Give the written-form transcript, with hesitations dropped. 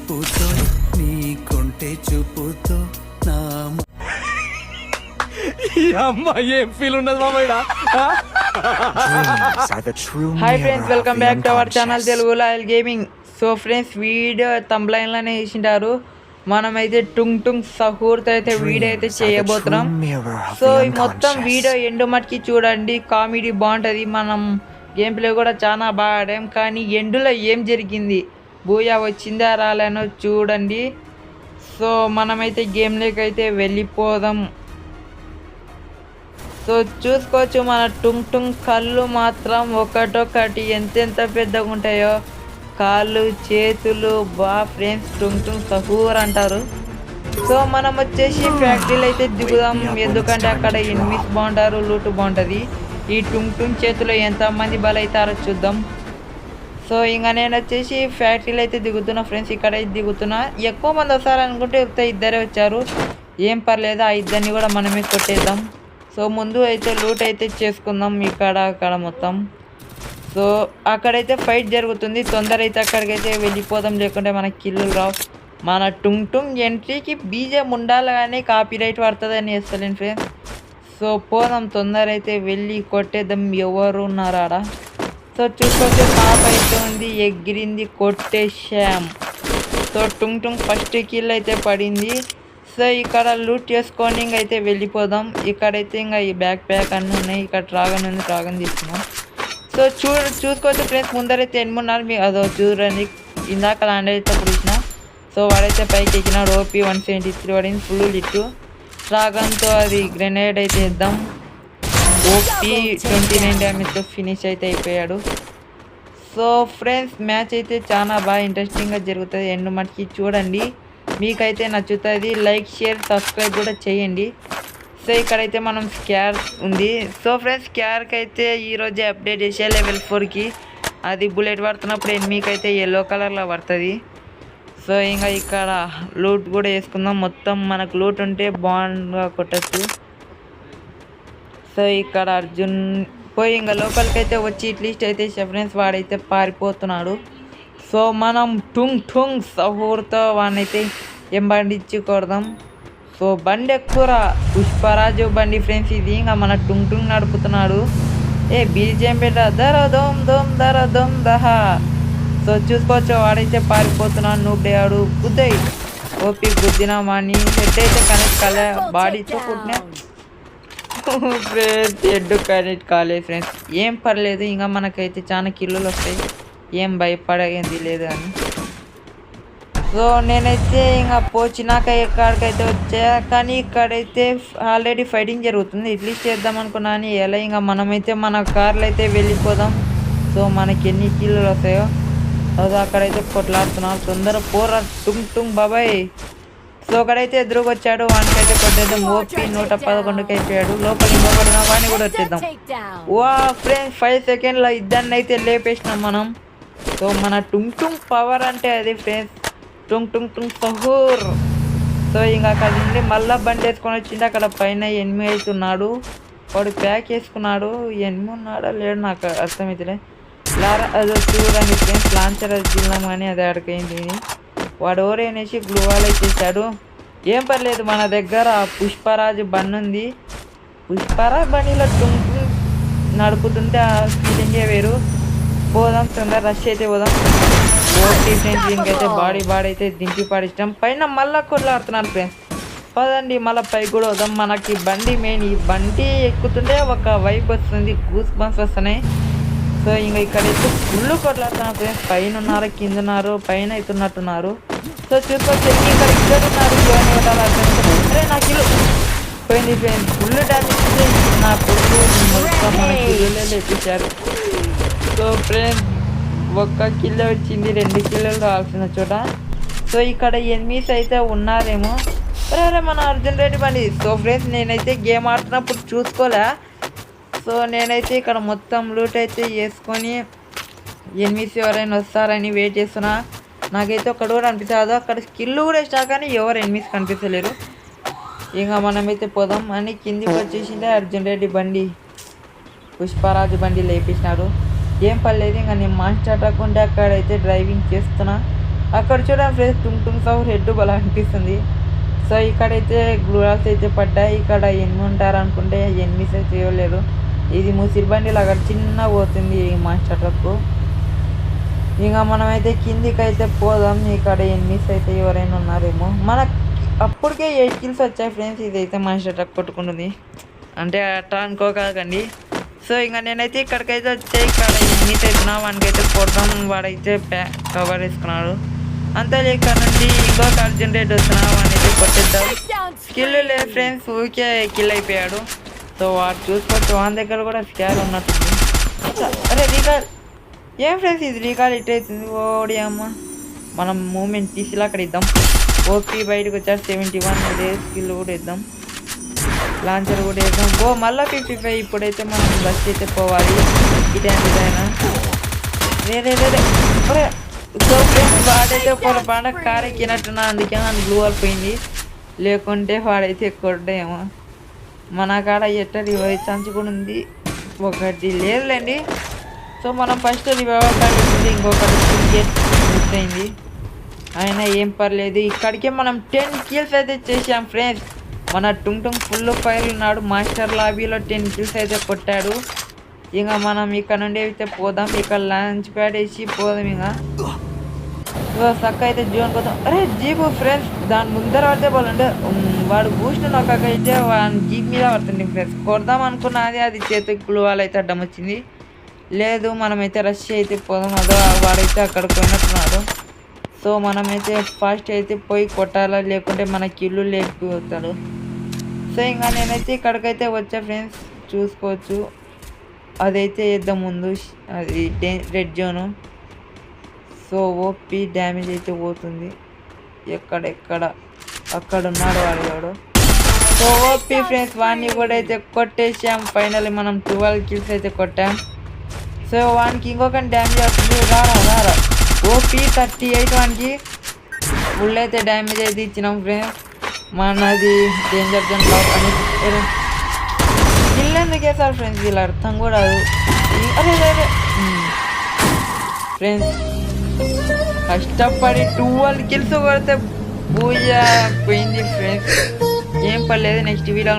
చూపుతో నీ కొంటే చూపుతో నా ఏం ఫీల్ ఉన్నది మామయ్య. Hi friends, welcome back to our channel Telugu loyal gaming. So friends, video థంబ్నైల్లోనే వేసింటారు. మనమైతే టుంగ్ టుంగ్ సహూర్తో అయితే వీడియో అయితే చేయబోతున్నాం. సో ఈ మొత్తం వీడియో ఎండు మట్టికి చూడండి, కామెడీ బాగుంటుంది. మనం గేమ్ ప్లే కూడా చాలా బాగా ఆడాం, కానీ ఎండులో ఏం జరిగింది, బూయా వచ్చిందా రాలేనో చూడండి. సో మనమైతే గేమ్లోకి అయితే వెళ్ళిపోదాం. సో చూసుకోవచ్చు, మన టుంగ్ టుంగ్ కళ్ళు మాత్రం ఒకటొకటి ఎంతెంత పెద్దగా ఉంటాయో. కాళ్ళు చేతులు బా ఫ్రెండ్స్, టుంగ్ టుంగ్ సహూర్ అంటారు. సో మనం వచ్చేసి ఫ్యాక్టరీలో అయితే దిగుదాం, ఎందుకంటే అక్కడ ఎనిమిస్ బాగుంటారు, లూట్ బాగుంటుంది. ఈ టుంగ్ టుంగ్ చేతిలో ఎంతమంది బలవుతారో చూద్దాం. సో ఇంకా నేను వచ్చేసి ఫ్యాక్టరీలో అయితే దిగుతున్నా ఫ్రెండ్స్. ఇక్కడ అయితే దిగుతున్నా. ఎక్కువ మంది వస్తారనుకుంటే ఇద్దరే వచ్చారు, ఏం పర్లేదు, ఆ ఇద్దరిని కూడా మనమే కొట్టేద్దాం. సో ముందు అయితే లూట్ అయితే చేసుకుందాం అక్కడ మొత్తం. సో అక్కడైతే ఫైట్ జరుగుతుంది, తొందర అయితే అక్కడికైతే వెళ్ళిపోదాం, లేకుంటే మనకి కిల్లులు రావు. మన టుంగ్ టుంగ్ ఎంట్రీకి బీజం ఉండాలి, కానీ కాపీరైట్ పడుతుందని వేస్తలేను ఫ్రెండ్స్. సో పోదాం, తొందర అయితే వెళ్ళి కొట్టేద్దాం. ఎవరు ఉన్నారు ఆడ? సో చూసుకోవచ్చు, పాప అయితే ఉంది, ఎగిరింది, కొట్టేసాం. సో టుంగ్ టుంగ్ ఫస్ట్ కిల్ అయితే పడింది. సో ఇక్కడ లూట్ చేసుకొని ఇంకైతే వెళ్ళిపోదాం. ఇక్కడైతే ఇంకా ఈ బ్యాక్ ప్యాక్ అన్నీ ఉన్నాయి. ఇక్కడ డ్రాగన్ ఉంది, డ్రాగన్ తీసుకున్నాం. సో చూసుకోవచ్చు ఫ్రెండ్స్, ముందరైతే ఎన్నున్నారు, మీకు అదో చూడండి. ఇందాక ల్యాండ్ అయితే చూసిన. సో వాడైతే పైకి ఎక్కినాడు, ఓపీ 173 పడింది, ఫుల్ లిట్టు. డ్రాగన్తో అది గ్రెనేడ్ అయితే ఇద్దాం. ఓపీ 29 డ్యామేజ్తో ఫినిష్ అయితే అయిపోయాడు. సో ఫ్రెండ్స్, మ్యాచ్ అయితే చాలా బాగా ఇంట్రెస్టింగ్గా జరుగుతుంది. ఎండు మటుకి చూడండి, మీకైతే నచ్చుతుంది. లైక్ షేర్ సబ్స్క్రైబ్ కూడా చేయండి. సో ఇక్కడైతే మనం స్కార్ ఉంది. సో ఫ్రెండ్స్, స్కార్కి అయితే ఈరోజే అప్డేట్ చేసే లెవెల్ 4కి. అది బుల్లెట్ పడుతున్నప్పుడు ఎనిమికైతే ఎల్లో కలర్లో పడుతుంది. సో ఇంకా ఇక్కడ లూట్ కూడా వేసుకుందాం. మొత్తం మనకు లూట్ ఉంటే బాండ్గా కొట్టచ్చు. సో ఇక్కడ అర్జున్ పోయి ఇంకా లోపలికైతే వచ్చి ఇట్లీస్ట్ అయితే ఫ్రెండ్స్ వాడైతే పారిపోతున్నాడు. సో మనం టుంగ్ టుంగ్ సహూర్తో వాడినైతే ఎంబండించి కొడదాం. సో బండి ఎక్కువరా, పుష్పరాజు బండి ఫ్రెండ్స్ ఇది. ఇంకా మన టుంగ్ టుంగ్ నడుపుతున్నాడు. బీజేం పెట్ట దర దోమ్ దోమ్ దర దోమ్ దహ. సో చూసుకోవచ్చు, వాడైతే పారిపోతున్నాడు. నూడ్డాడు, గుద్దయి ఓపి గుద్దినా వాడిని. హెడ్ అయితే కనెక్ట్ కాలే, బాడీతో కుట్టినా ఫ్రెండ్స్, హెడ్ కనెక్ట్ కాలేదు ఫ్రెండ్స్. ఏం పర్లేదు, ఇంకా మనకైతే చాలా కిల్లులు వస్తాయి, ఏం భయపడేది లేదు అని. సో నేనైతే ఇంకా పోచినాక ఎక్కడికైతే వచ్చా, కానీ ఇక్కడైతే ఆల్రెడీ ఫైటింగ్ జరుగుతుంది. ఇట్లీస్ట్ చేద్దాం అనుకున్నాను, ఎలా ఇంకా మనమైతే మన కార్లు అయితే వెళ్ళిపోదాం. సో మనకి ఎన్ని కిల్లులు వస్తాయో. సో అక్కడైతే కొట్లాడుతున్నాం, తొందర పోరా టుంగ్ టుంగ్ బాబాయ్. సో అక్కడైతే ఎదురుకు వచ్చాడు, వానికైతే కొట్టేద్దాం. ఓపీ 111కి అయిపోయాడు. లోపల ఇంకొకటి వాడిని కూడా వచ్చేద్దాం. వా ఫ్రెండ్స్, 5 సెకండ్లో ఇద్దరిని అయితే లేపేసినాం మనం. సో మన టుంగ్ టుంగ్ పవర్ అంటే అది ఫ్రెండ్స్, టుంగ్ టుంగ్ టుంగ్ సహూర్. సో ఇంకా అక్కడ నుండి మళ్ళీ బండి వేసుకొని వచ్చింది. అక్కడ పైన ఎనిమి అవుతున్నాడు, వాడు ప్యాక్ వేసుకున్నాడు. ఎనిమి ఉన్నాడా లేడు నాకు అర్థమైతే. అదో చూడండి ఫ్రెండ్స్, లాంచర్ వచ్చిందాం కానీ అది అడిగైంది. వాడు ఓరేనేసి గ్లూవాల్ చేశాడు. ఏం పర్లేదు, మన దగ్గర పుష్పరాజు బండి ఉంది. పుష్పరాజు బండిలో టుంగ్ టుంగ్ నడుపుతుంటే ఆ ఫీలింగే వేరు. పోదాం, తొందర రష్ అయితే పోదాం. ఓకే ఫ్రెండ్స్, దీనికైతే బాడీ అయితే దింపి పాడిస్తాం. పైన మళ్ళీ కొట్లాడుతున్నాను ఫ్రెండ్స్. పదండి మళ్ళీ పైకి కూడా వద్దాం. మనకి బండి మెయిన్, ఈ బండి ఎక్కుతుంటే ఒక వైబ్ వస్తుంది, గూస్ బంప్స్ వస్తున్నాయి. సో ఇంకా ఇక్కడైతే ఫుల్ కొట్లాడుతున్నాను ఫ్రెండ్స్. పైన ఉన్నారు, కింద ఉన్నారు, పైన అవుతున్నట్టున్నారు. సో చూసుకోవచ్చు, ఇక్కడ ఇద్దరు ఉన్నారు. అరే నా కిలో పోయింది ఫ్రెండ్స్, ఫుల్ డ్యామేజ్. నా కొడుకు మొత్తం మన కిల్లులే లేపించారు. సో ఫ్రెండ్స్, ఒక్క కిల్లో వచ్చింది, 2 కిల్లోలు రావాల్సిన చోట. సో ఇక్కడ ఎనిమిస్ అయితే ఉన్నారేమో. అరే మన అర్జున్ రెడ్డి బండి. సో ఫ్రెండ్స్, నేనైతే గేమ్ ఆడుతున్నప్పుడు చూసుకోలే. సో నేనైతే ఇక్కడ మొత్తం లూట్ అయితే వేసుకొని ఎనిమిస్ ఎవరైనా వస్తారని వెయిట్ చేస్తున్నా. నాకైతే ఒక్కడు కూడా అనిపించదు. అక్కడ స్కిల్ కూడా ఇష్టా, కానీ ఎవరు ఎనిమిస్ కనిపించలేరు. ఇంకా మనమైతే పోదాం అని కిందికి వచ్చేసిందే అర్జున్ రెడ్డి బండి, పుష్పరాజు బండి లేపేసినాడు. ఏం పర్లేదు, ఇంకా నేను మాస్టర్ అవ్వకుండా అక్కడైతే డ్రైవింగ్ చేస్తున్నా. అక్కడ చూడండి ఫ్రెండ్స్ టుంగ్ టుంగ్ సౌండ్ హెడ్ బలా అనిపిస్తుంది. సో ఇక్కడైతే గ్లూరాల్స్ అయితే పడ్డాయి. ఇక్కడ ఎన్ని ఉంటారు అనుకుంటే ఎనిమిస్ అయితే ఇవ్వలేదు. ఇది ముసిరి బండిలో అక్కడ చిన్న పోతుంది ఈ మాస్టర్ ట్రక్. ఇంకా మనమైతే కిందికి అయితే పోదాం. ఇక్కడ ఎనిమిస్ అయితే ఎవరైనా ఉన్నారేమో. మనకు అప్పటికే 8 kills వచ్చాయి ఫ్రెండ్స్. ఇదైతే మాస్టర్ ట్రక్ కొట్టుకుంటుంది అంటే అట్లా అనుకోకండి. సో ఇంకా నేనైతే ఇక్కడికైతే వచ్చాయి. ఇక్కడ ఎనిమిస్ అవుతున్నా వానికైతే కొడదాం. వాడైతే కవర్ వేసుకున్నాడు అంతే. ఇక్కడ నుండి ఇంకొక అర్జెంట్ రేట్ వస్తున్నా వాడినైతే కొట్టేద్దాం. స్కిల్ లేదు ఫ్రెండ్స్, ఊరికే కిల్ అయిపోయాడు. సో వాడు చూసుకోవచ్చు వాని దగ్గర కూడా స్కార్ ఉన్నట్టుంది. అరే రీకాల్ ఏం ఫ్రెండ్స్ ఇది రీకాల్ ఇట్ అవుతుంది. ఓడి అమ్మ మనం మూమెంట్ తీసిలా అక్కడ ఇద్దాం. ఓపీ బయటకు వచ్చారు 71. ఇదే స్కిల్ కూడా ఇద్దాం. లాంచర్ కూడా వేద్దాం. మళ్ళీ 55. ఇప్పుడైతే మనం బస్ అయితే పోవాలి. ఇదైనా వేరే సో ఫ్రెండ్స్ వాడైతే పొరపాటు కార్ ఎక్కినట్టున్నా అందుకే నన్ను గ్లూ పోయింది. లేకుంటే వాడైతే కొట్టేమో. మన కాడ ఎట్ట రివైవ్ ఛాన్స్ కూడా ఉంది. ఒకటి లేదులేండి. సో మనం ఫస్ట్ రివైవ్ కార్డు ఉంది, ఇంకొకటి మిస్ అయింది. అయినా ఏం పర్లేదు. ఇక్కడికే మనం 10 kills అయితే చేసాం ఫ్రెండ్స్. మన టుంగ్ టుంగ్ ఫుల్ ఫైర్ ఉన్నాడు. మాస్టర్ లాబీలో 10 kills అయితే కొట్టాడు. ఇంకా మనం ఇక్కడ నుండి అయితే పోదాం. ఇక్కడ లాంచ్ ప్యాడ్ వేసి పోదాం. ఇంకా సక్క అయితే జోన్ పోతాం. అరే జీపు ఫ్రెండ్స్ దాని ముందర పడితే పోలంటే వాడు బూస్ట్ నొక్కైతే వాడి జీప్ మీద పడుతుంది ఫ్రెండ్స్. కొడదాం అనుకున్నది అది చేతికి పులువాలు అయితే అడ్డం వచ్చింది. లేదు మనమైతే రష్ అయితే పోదాం. అదో వాడైతే అక్కడికి పోయినట్టున్నాడు. సో మనమైతే ఫాస్ట్ అయితే పోయి కొట్టాలా, లేకుంటే మనకి ఇల్లు లేకపోతాడు. సో ఇంకా నేనైతే ఇక్కడికైతే వచ్చా ఫ్రెండ్స్, చూసుకోవచ్చు. అదైతే వేద్దాం ముందు, అది red zone. So OP damage అయితే పోతుంది. ఎక్కడెక్కడ అక్కడ ఉన్నాడు వాడు. సో ఓపీ ఫ్రెండ్స్ వాడిని కూడా అయితే కొట్టేసాం. ఫైనల్లీ మనం 12 kills అయితే కొట్టాం. సో వానికి ఇంకొక డ్యామేజ్ వస్తుంది. రారా ఓపీ 38 వానికి ఫుల్ అయితే డ్యామేజ్ అయితే ఇచ్చినాం ఫ్రెండ్స్. మనది డేంజర్ జోన్ అని కిల్ ఎందుకు వేసారు ఫ్రెండ్స్, వీళ్ళు అర్థం కూడా. అరే ఫ్రెండ్స్ కష్టపడి 12 kills కొడితే పూజ పోయింది ఫ్రెండ్స్. ఏం పర్లేదు నెక్స్ట్ వీడియో